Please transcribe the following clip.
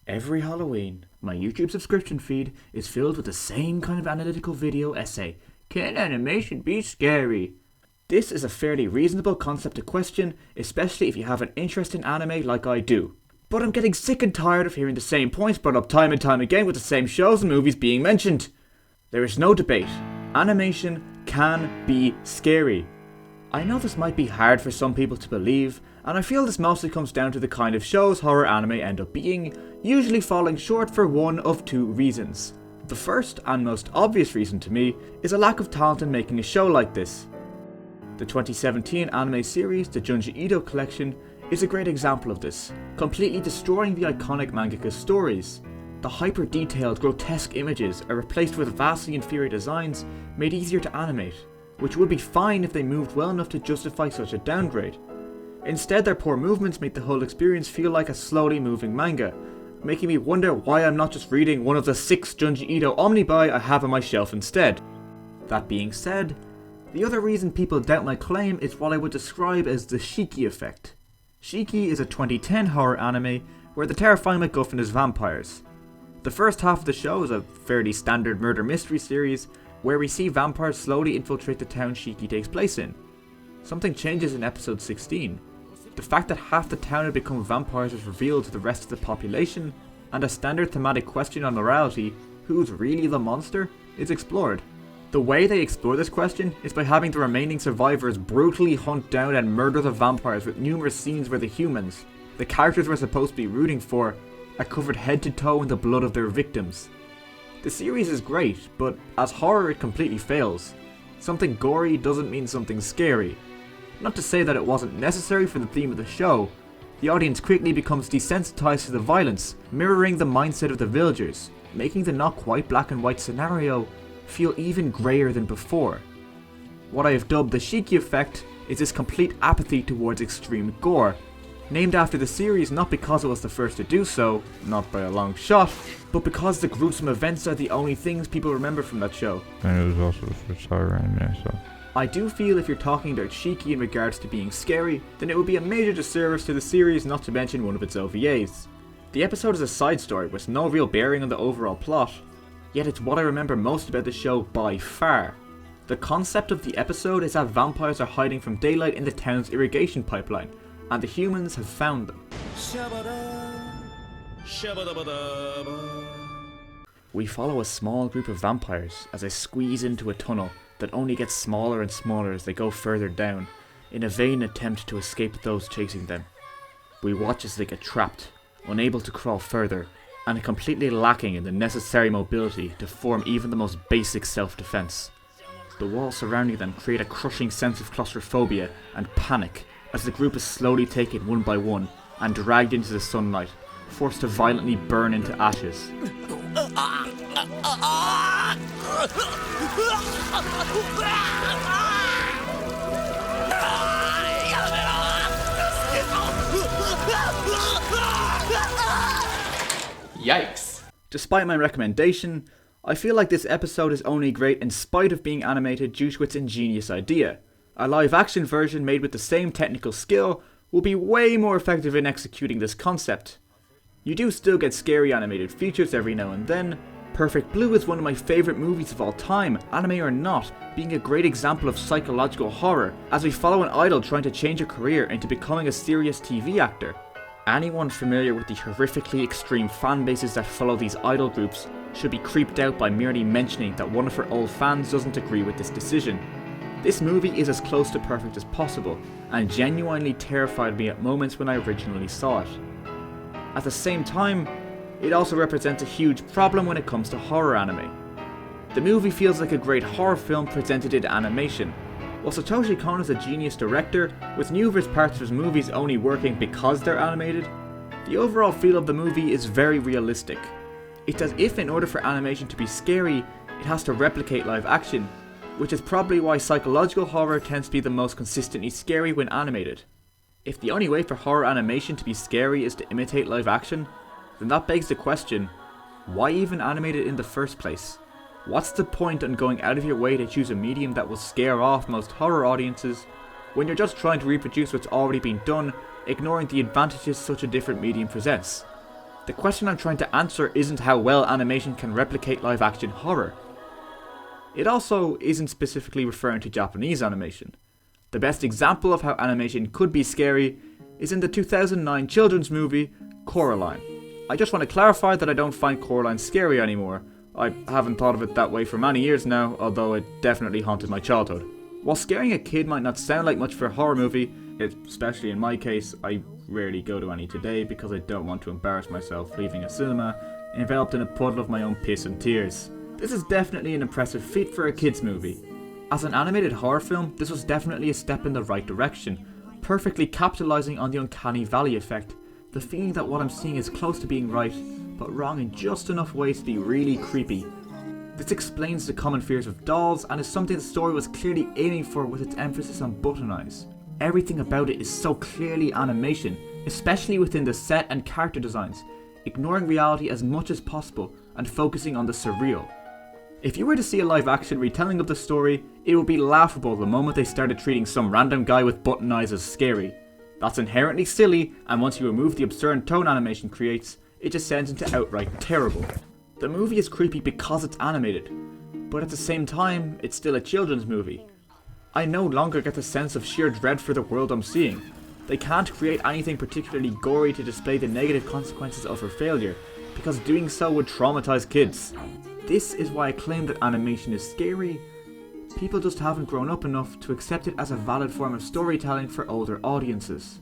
Every Halloween, my YouTube subscription feed is filled with the same kind of analytical video essay. Can animation be scary? This is a fairly reasonable concept to question, especially if you have an interest in anime like I do. But I'm getting sick and tired of hearing the same points brought up time and time again with the same shows and movies being mentioned. There is no debate. Animation can be scary. I know this might be hard for some people to believe, and I feel this mostly comes down to the kind of shows horror anime end up being, usually falling short for one of two reasons. The first and most obvious reason to me is a lack of talent in making a show like this. The 2017 anime series, the Junji Ito Collection, is a great example of this, completely destroying the iconic mangaka's stories. The hyper-detailed, grotesque images are replaced with vastly inferior designs made easier to animate, which would be fine if they moved well enough to justify such a downgrade. Instead, their poor movements make the whole experience feel like a slowly moving manga, making me wonder why I'm not just reading one of the 6 Junji Ito omnibuy I have on my shelf instead. That being said, the other reason people doubt my claim is what I would describe as the Shiki effect. Shiki is a 2010 horror anime where the terrifying MacGuffin is vampires. The first half of the show is a fairly standard murder mystery series where we see vampires slowly infiltrate the town Shiki takes place in. Something changes in episode 16. The fact that half the town had become vampires is revealed to the rest of the population, and a standard thematic question on morality, who's really the monster, is explored. The way they explore this question is by having the remaining survivors brutally hunt down and murder the vampires, with numerous scenes where the humans, the characters we're supposed to be rooting for, are covered head to toe in the blood of their victims. The series is great, but as horror it completely fails. Something gory doesn't mean something scary. Not to say that it wasn't necessary for the theme of the show, the audience quickly becomes desensitized to the violence, mirroring the mindset of the villagers, making the not quite black and white scenario feel even greyer than before. What I have dubbed the Shiki effect is this complete apathy towards extreme gore, named after the series not because it was the first to do so, not by a long shot, but because the gruesome events are the only things people remember from that show. And it was also the first horror anime, so... I do feel if you're talking about Shiki in regards to being scary, then it would be a major disservice to the series not to mention one of its OVAs. The episode is a side story with no real bearing on the overall plot, yet it's what I remember most about the show by far. The concept of the episode is that vampires are hiding from daylight in the town's irrigation pipeline, and the humans have found them. We follow a small group of vampires as they squeeze into a tunnel that only gets smaller and smaller as they go further down, in a vain attempt to escape those chasing them. We watch as they get trapped, unable to crawl further, and completely lacking in the necessary mobility to form even the most basic self-defense. The walls surrounding them create a crushing sense of claustrophobia and panic as the group is slowly taken one by one and dragged into the sunlight, forced to violently burn into ashes. Yikes! Despite my recommendation, I feel like this episode is only great in spite of being animated due to its ingenious idea. A live action version made with the same technical skill will be way more effective in executing this concept. You do still get scary animated features every now and then. Perfect Blue is one of my favourite movies of all time, anime or not, being a great example of psychological horror, as we follow an idol trying to change a career into becoming a serious TV actor. Anyone familiar with the horrifically extreme fan bases that follow these idol groups should be creeped out by merely mentioning that one of her old fans doesn't agree with this decision. This movie is as close to perfect as possible, and genuinely terrified me at moments when I originally saw it. At the same time, it also represents a huge problem when it comes to horror anime. The movie feels like a great horror film presented in animation. While Satoshi Kon is a genius director, with numerous parts of his movies only working because they're animated, the overall feel of the movie is very realistic. It's as if in order for animation to be scary, it has to replicate live action, which is probably why psychological horror tends to be the most consistently scary when animated. If the only way for horror animation to be scary is to imitate live action, then that begs the question, why even animate it in the first place? What's the point on going out of your way to choose a medium that will scare off most horror audiences when you're just trying to reproduce what's already been done, ignoring the advantages such a different medium presents? The question I'm trying to answer isn't how well animation can replicate live action horror. It also isn't specifically referring to Japanese animation. The best example of how animation could be scary is in the 2009 children's movie, Coraline. I just want to clarify that I don't find Coraline scary anymore. I haven't thought of it that way for many years now, although it definitely haunted my childhood. While scaring a kid might not sound like much for a horror movie, especially in my case, I rarely go to any today because I don't want to embarrass myself leaving a cinema enveloped in a puddle of my own piss and tears. This is definitely an impressive feat for a kids movie. As an animated horror film, this was definitely a step in the right direction, perfectly capitalizing on the uncanny valley effect, the feeling that what I'm seeing is close to being right, but wrong in just enough ways to be really creepy. This explains the common fears of dolls and is something the story was clearly aiming for with its emphasis on button eyes. Everything about it is so clearly animation, especially within the set and character designs, ignoring reality as much as possible and focusing on the surreal. If you were to see a live action retelling of the story, it would be laughable the moment they started treating some random guy with button eyes as scary. That's inherently silly, and once you remove the absurd tone animation creates, it descends into outright terrible. The movie is creepy because it's animated, but at the same time, it's still a children's movie. I no longer get the sense of sheer dread for the world I'm seeing. They can't create anything particularly gory to display the negative consequences of her failure, because doing so would traumatize kids. This is why I claim that animation is scary. People just haven't grown up enough to accept it as a valid form of storytelling for older audiences.